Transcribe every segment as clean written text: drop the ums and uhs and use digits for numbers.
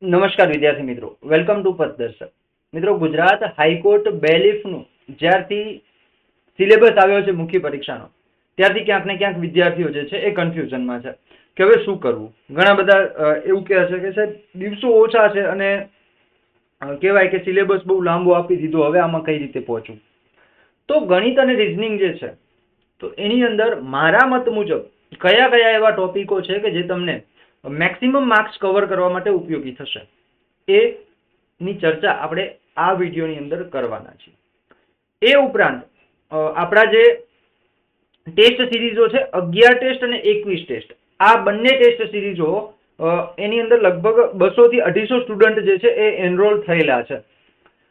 નમસ્કાર વિદ્યાર્થી મિત્રો, વેલકમ ટુ પથદર્શક. મિત્રો, ગુજરાત હાઈકોર્ટ બેલીફનું જ્યારથી સિલેબસ આવ્યો છે મુખ્ય પરીક્ષાનો, ત્યારથી ક્યાંક ને ક્યાંક વિદ્યાર્થીઓ જે છે એ કન્ફ્યુઝનમાં છે કે હવે શું કરવું. ઘણા બધા એવું કહે છે કે સાહેબ દિવસો ઓછા છે અને કહેવાય કે સિલેબસ બહુ લાંબો આપી દીધો, હવે આમાં કઈ રીતે પહોંચવું. તો ગણિત અને રિઝનિંગ જે છે તો એની અંદર મારા મત મુજબ કયા કયા એવા ટોપિકો છે કે જે તમને મેક્સિમમ માર્ક્સ કવર કરવા માટે ઉપયોગી થશે એની ચર્ચા આપણે આ વિડીયોની અંદર કરવાના છીએ. એ ઉપરાંત આપણા જે ટેસ્ટ સિરીઝો છે 11 ટેસ્ટ અને 21 ટેસ્ટ, આ બંને ટેસ્ટ સિરીઝો એની અંદર લગભગ 200 થી 250 સ્ટુડન્ટ જે છે એ એનરોલ થયેલા છે.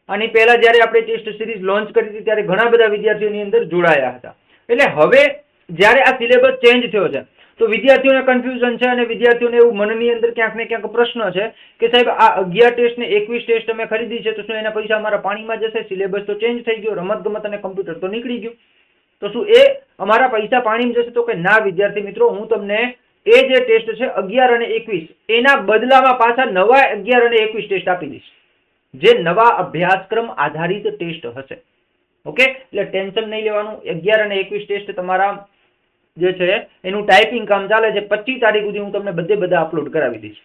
આની પહેલા જ્યારે આપણે ટેસ્ટ સિરીઝ લોન્ચ કરી હતી ત્યારે ઘણા બધા વિદ્યાર્થીઓની અંદર જોડાયા હતા. એટલે હવે જ્યારે આ સિલેબસ ચેન્જ થયો છે તો વિદ્યાર્થીઓને કન્ફ્યુઝન છે અને વિદ્યાર્થીઓને એવું મનની અંદર ક્યાંક ને ક્યાંક પ્રશ્ન છે કે સાહેબ આ 11 ટેસ્ટ ને 21 ટેસ્ટ અમે ખરીદી છે તો શું એના પૈસા અમારા પાણીમાં જશે? સિલેબસ તો ચેન્જ થઈ ગયો, રમત ગમત અને કમ્પ્યુટર તો નીકળી ગયું, તો શું એ અમારા પૈસા પાણીમાં જશે? તો કે ના વિદ્યાર્થી મિત્રો, હું તમને એ જે ટેસ્ટ છે 11 અને 21 એના બદલામાં પાછા નવા 11 અને 21 ટેસ્ટ આપી દઈશ, જે નવા અભ્યાસક્રમ આધારિત ટેસ્ટ હશે. ઓકે, એટલે ટેન્શન નહીં લેવાનું. 11 અને 21 ટેસ્ટ તમારા જે છે એનું ટાઈપિંગ કામ ચાલે છે. 25 તારીખ સુધી હું તમને બધા અપલોડ કરાવી દઈશ.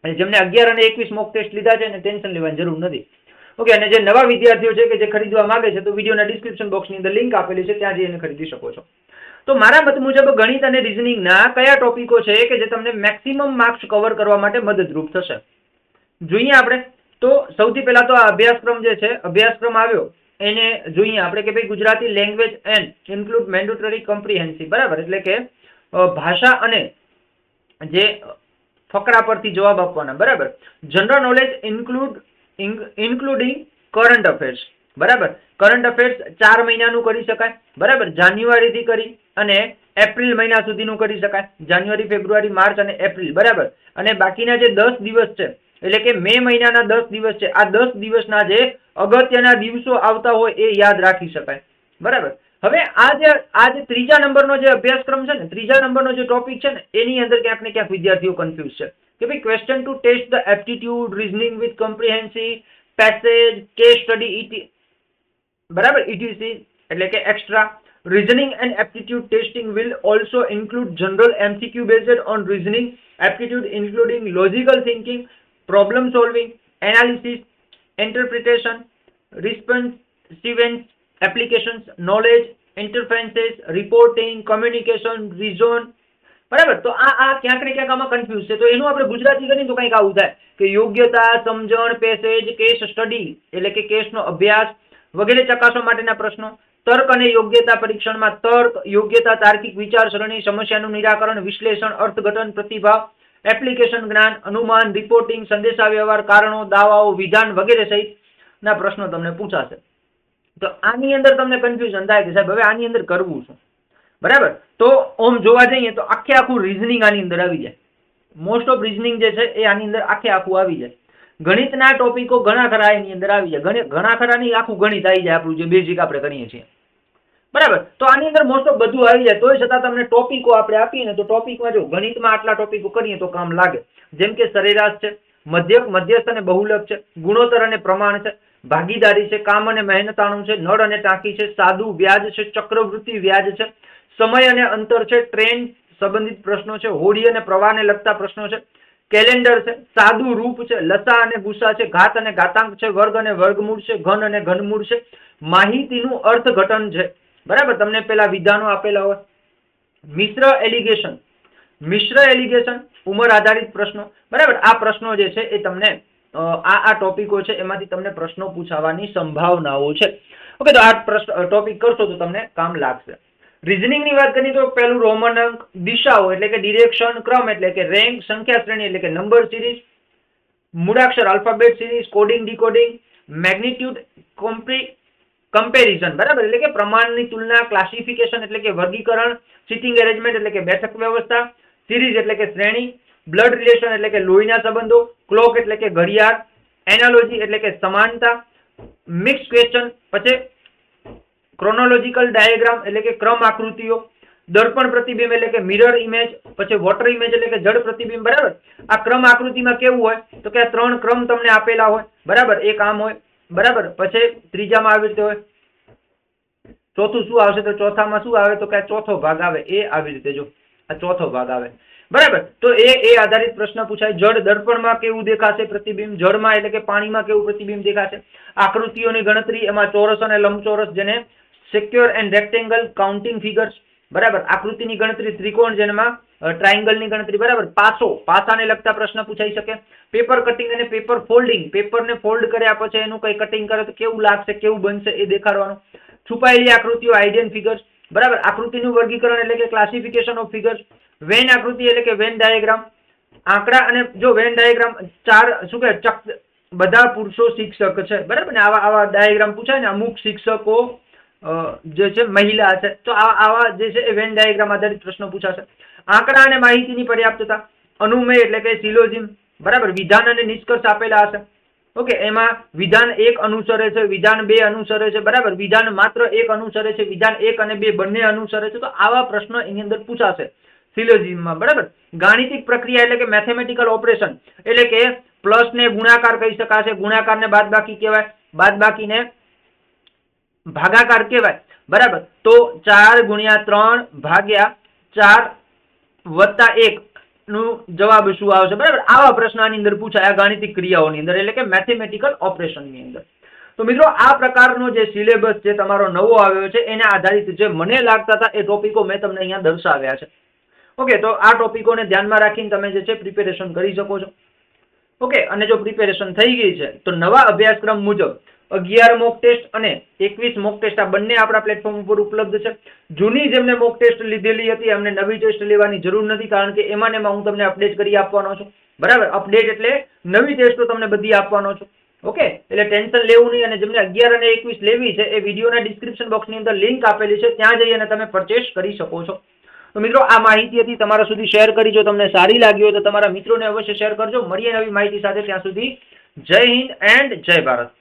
અને જેમને 11 અને 21 મોક ટેસ્ટ લીધા છે એને ટેન્શન લેવાની જરૂર નથી. ઓકે, અને જે નવા વિદ્યાર્થીઓ છે કે જે ખરીદવા માંગે છે તો વિડીયોના ડિસ્ક્રિપ્શન બોક્સની અંદર લિંક આપેલી છે, ત્યાં જઈને ખરીદી શકો છો. તો મારા મત મુજબ ગણિત અને રિઝનિંગના કયા ટોપિકો છે કે જે તમને મેક્સિમમ માર્ક્સ કવર કરવા માટે મદદરૂપ થશે, જોઈએ આપણે. તો સૌથી પહેલા તો આ અભ્યાસક્રમ જે છે, અભ્યાસક્રમ આવ્યો એને જોઈએ આપણે કે ભાઈ Gujarati language and include mandatory comprehensive, બરાબર, એટલે કે ભાષા અને જે ફકરા પરથી જવાબ આપવાના, બરાબર. General knowledge including current affairs, બરાબર. કરંટ અફેર્સ 4 મહિનાનું કરી શકાય, બરાબર. જાન્યુઆરી થી કરી અને એપ્રિલ મહિના સુધીનું કરી શકાય, જાન્યુઆરી, ફેબ્રુઆરી, માર્ચ અને એપ્રિલ, બરાબર. અને બાકીના જે 10 દિવસ છે એટલે કે મે મહિનાના 10 દિવસ છે, આ 10 દિવસના જે અગત્યના દિવસો આવતા હોય એ યાદ રાખી શકાય, બરાબર. હવે આ જે ત્રીજા નંબરનો જે અભ્યાસક્રમ છે ને, ત્રીજા નંબરનો જે ટોપિક છે ને, એની અંદર ક્યાંક ને ક્યાંક વિદ્યાર્થીઓ કન્ફ્યુઝ છે કે ભાઈ question to test the aptitude, reasoning with comprehensive, passage, case study, બરાબર, ઇટીસી એટલે કે extra. Reasoning and aptitude testing will also include general MCQ based on reasoning aptitude, including logical thinking, problem solving, analysis, interpretation, responsiveness, applications, knowledge, interferences, reporting, communication, reason, બરાબર. તો આ ક્યાંક ને ક્યાંક આમાં કન્ફ્યુઝ છે. તો એનું આપણે ગુજરાતી કરીએ તો કંઈક આવું થાય કે યોગ્યતા, સમજણ, પેસેજ, કેસ સ્ટડી એટલે કે કેસનો અભ્યાસ વગેરે ચકાસવા માટેના પ્રશ્નો, તર્ક અને યોગ્યતા પરીક્ષણમાં તર્ક, યોગ્યતા, તાર્કિક વિચારસરણી, સમસ્યાનું નિરાકરણ, વિશ્લેષણ, અર્થઘટન, પ્રતિભાવ, એપ્લિકેશન જ્ઞાન, અનુમાન, રિપોર્ટિંગ, સંદેશાવ્યવહાર, કારણો, દાવાઓ, વિધાન વગેરે સહિતના પ્રશ્નો તમને પૂછાશે. તો આની અંદર તમને કન્ફ્યુઝન થાય કે સાહેબ હવે આની અંદર કરવું શું, બરાબર. તો ઓમ જોવા જઈએ તો આખું રીઝનિંગ આની અંદર આવી જાય. મોસ્ટ ઓફ રીઝનિંગ જે છે એ આની અંદર આખું આવી જાય. ગણિતના ટોપિકો ઘણા ખરા એની અંદર આવી જાય, ઘણા ખરા નહીં, આખું ગણિત આવી જાય, આપણું જે બેઝિક આપણે કરીએ છીએ, બરાબર. તો આની અંદર મોસ્ટ ઓફ બધું આવી જાય. તોય છતાં તમને ટોપિકો આપણે આપીએ ને તો ટોપિકમાં જો ગણિતમાં આટલા ટોપિકો કરીએ તો કામ લાગે. જેમ કે સરેરાશ છે, મધ્યક, મધ્યસ્થ અને બહુલક છે, ગુણોત્તર અને પ્રમાણ છે, ભાગીદારી છે, કામ અને મહેનતાણું છે, નળ અને ટાંકી છે, સાદું વ્યાજ છે, ચક્રવૃત્તિ વ્યાજ છે, સમય અને અંતર છે, ટ્રેન સંબંધિત પ્રશ્નો છે, હોડી અને પ્રવાહને લગતા પ્રશ્નો છે, કેલેન્ડર છે, સાદું રૂપ છે, લસા અને ગુસા છે, ઘાત અને ઘાતાંક છે, વર્ગ અને વર્ગમૂળ છે, ઘન અને ઘનમૂળ છે, માહિતીનું અર્થઘટન છે, બરાબર. તમને પેલા વિધાનો આપેલા હોય. મિશ્ર એલિગેશન, ઉંમર આધારિત પ્રશ્નો, બરાબર. આ પ્રશ્નો જે છે એ તમને આ ટોપિકો છે એમાંથી તમને પ્રશ્નો પૂછાવાની સંભાવનાઓ છે. ઓકે, તો આ ટોપિક કરશો તો તમને કામ લાગશે. રીઝનિંગ ની વાત કરીએ તો પેલું રોમન અંક, દિશાઓ એટલે કે ડિરેક્શન, ક્રમ એટલે કે રેન્ક, સંખ્યા શ્રેણી એટલે કે નંબર સિરીઝ, મૂળાક્ષર alphabet series, coding decoding, magnitude comparison, બરાબર, એટલે કે પ્રમાણની તુલના, ક્લાસિફિકેશન એટલે કે વર્ગીકરણ, સિટિંગ એરેન્જમેન્ટ એટલે કે બેઠક વ્યવસ્થા, સિરીઝ એટલે કે શ્રેણી, બ્લડ રિલેશન એટલે કે લોહીના સંબંધો, ક્લોક એટલે કે ઘડિયાળ, એનાલોજી એટલે કે સમાનતા, મિક્સ ક્વેશ્ચન, પછી ક્રોનોલોજીકલ ડાયાગ્રામ એટલે કે ક્રમ આકૃતિઓ, દર્પણ પ્રતિબિંબ એટલે કે મિરર ઇમેજ, પછી વોટર ઇમેજ એટલે કે જળ પ્રતિબિંબ, બરાબર. આ ક્રમ આકૃતિમાં કેવું હોય તો કે આ 3 ક્રમ તમને આપેલા હોય, બરાબર. એક આમ હોય, બરાબર. પછી ત્રીજામાં આવી રીતે હોય, ચોથું શું આવશે તો ચોથામાં શું આવે તો કે આ ચોથો ભાગ આવે, એ આવી રીતે જો આ ચોથો ભાગ આવે, બરાબર. તો એ આધારિત પ્રશ્ન પૂછાય. જળ દર્પણમાં કેવું દેખાશે પ્રતિબિંબ, જળમાં એટલે કે પાણીમાં કેવું પ્રતિબિંબ દેખાશે. આકૃતિઓની ગણતરી, એમાં ચોરસ અને લંબચોરસ જેને સેક્યુર એન્ડ રેક્ટેંગલ કાઉન્ટિંગ ફિગર્સ, બરાબર. આકૃતિની ગણતરી, ત્રિકોણ જેમાં ટ્રાયંગલની ગણતરી, બરાબર. પાસાને લગતા પ્રશ્ન પૂછાઈ શકે. પેપર કટિંગ અને પેપર ફોલ્ડિંગ, પેપરને ફોલ્ડ કર્યા પછી એનું કઈ કટિંગ કરે તો કેવું લાગશે, કેવું બનશે એ દેખાડવાનું. છુપાયેલી આકૃતિઓ, હાઇડન ફિગર્સ, બરાબર. આકૃતિનું વર્ગીકરણ એટલે કે ક્લાસિફિકેશન ઓફ ફિગર્સ. વેન આકૃતિ એટલે કે વેન ડાયાગ્રામ. આંકડા અને જો વેન ડાયાગ્રામ 4 શું કે બધા પુરુષો શિક્ષક છે, બરાબર ને. આવા ડાયાગ્રામ પૂછાય ને, અમુક શિક્ષકો જે છે મહિલા છે, તો આવા જે છે એ વેન ડાયાગ્રામ આધારિત પ્રશ્નો પૂછાશે. આંકડા અને માહિતીની પર્યાપ્તતા, અનુમેય એટલે કે સિલોજીમ, બરાબર. વિધાન અને નિષ્કર્ષ આપેલા હશે. ઓકે, એમાં વિધાન 1 અનુસરે છે, વિધાન 2 અનુસરે છે, બરાબર. વિધાન માત્ર 1 અનુસરે છે, વિધાન 1 અને 2 બંને અનુસરે છે, તો આવા પ્રશ્નો એની અંદર પૂછાશે સિલોજીમમાં, બરાબર. ગાણિતિક પ્રક્રિયા એટલે કે મેથેમેટિકલ ઓપરેશન એટલે કે પ્લસ ને ગુણાકાર કહી શકાશે, ગુણાકારને બાદબાકી કહેવાય, બાદબાકીને ભાગાકાર કહેવાય, બરાબર. તો 4 × 3 ભાગ્યા 4 વત્તા 1 નું જવાબ શું આવશે, બરાબર. આવા પ્રશ્ન આની અંદર પૂછાય આ ગાણિતિક ક્રિયાઓની અંદર એટલે કે મેથેમેટિકલ ઓપરેશનની અંદર. તો મિત્રો આ પ્રકારનો જે સિલેબસ જે તમારો નવો આવ્યો છે એના આધારિત જે મને લાગતા હતા એ ટોપિકો મેં તમને અહીંયા દર્શાવ્યા છે. ઓકે, તો આ ટોપિકોને ધ્યાનમાં રાખીને તમે જે છે પ્રિપેરેશન કરી શકો છો. ઓકે, અને જો પ્રિપેરેશન થઈ ગઈ છે તો નવા અભ્યાસક્રમ મુજબ 11 મોક ટેસ્ટ અને 21 મોક ટેસ્ટ આ બંને આપણા પ્લેટફોર્મ ઉપર ઉપલબ્ધ છે. જૂની જેમને મોક ટેસ્ટ લીધેલી હતી એમને નવી ટેસ્ટ લેવાની જરૂર નથી, કારણ કે એમાં હું તમને અપડેટ કરી આપવાનો છું, બરાબર. અપડેટ એટલે નવી ટેસ્ટો તમને બધી આપવાનો છું. ઓકે, એટલે ટેન્શન લેવું નહીં. અને જેમને 11 અને 21 લેવી છે એ વિડીયોના ડિસ્ક્રિપ્શન બોક્સની અંદર લિંક આપેલી છે, ત્યાં જઈ અને તમે પરચેસ કરી શકો છો. તો મિત્રો આ માહિતી હતી, તમારા સુધી શેર કરી. જો તમને સારી લાગી હોય તો તમારા મિત્રોને અવશ્ય શેર કરજો. મળીએ નવી માહિતી સાથે, ત્યાં સુધી જય હિન્દ એન્ડ જય ભારત.